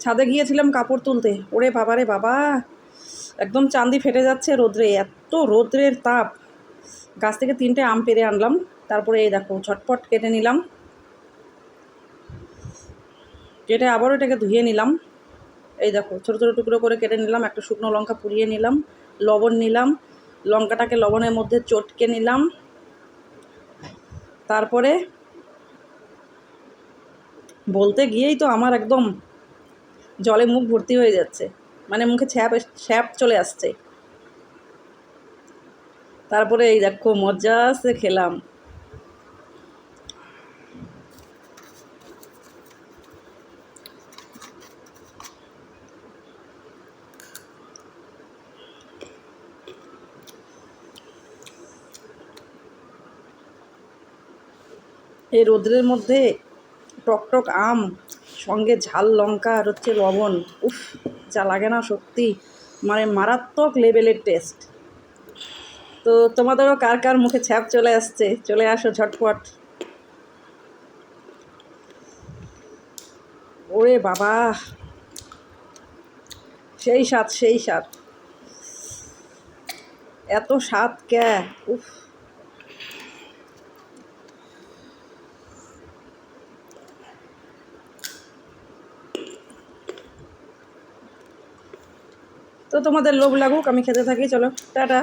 ছাদে গিয়েছিলাম কাপড় তুলতে, ওরে বাবা রে বাবা, একদম চাঁদি ফেটে যাচ্ছে রোদ্রে, এত রোদ্রের তাপ। গাছ থেকে 3টে আম পেড়ে আনলাম, তারপরে এই দেখো ঝটপট কেটে নিলাম, কেটে আবারও এটাকে ধুয়ে নিলাম। এই দেখো ছোটো ছোটো টুকরো করে কেটে নিলাম, একটা শুকনো লঙ্কা পুড়িয়ে নিলাম, লবণ নিলাম, লঙ্কাটাকে লবণের মধ্যে চটকে নিলাম, তারপরে বলতে গিয়েই তো আমার একদম জলে মুখ ভর্তি হয়ে যাচ্ছে, মানে মুখে ছ্যাপ চলে আসছে। তারপরে এই দেখো মজা আছে খেলাম। এই রোদ্রের মধ্যে টকটক আম, সঙ্গে ঝাল লঙ্কা আর হচ্ছে লবণ, উফ, যা লাগে না সত্যি, মানে মারাত্মক লেভেলের টেস্ট। তো তোমাদেরও কার কার মুখে ছ্যাপ চলে আসছে, চলে আসো ঝটপট। ওরে বাবা, সেই স্বাদ সেই স্বাদ, এত স্বাদ কে, উফ। তো তোমাদের লোভ লাগুক, আমি খেতে থাকি, চলো টাটা।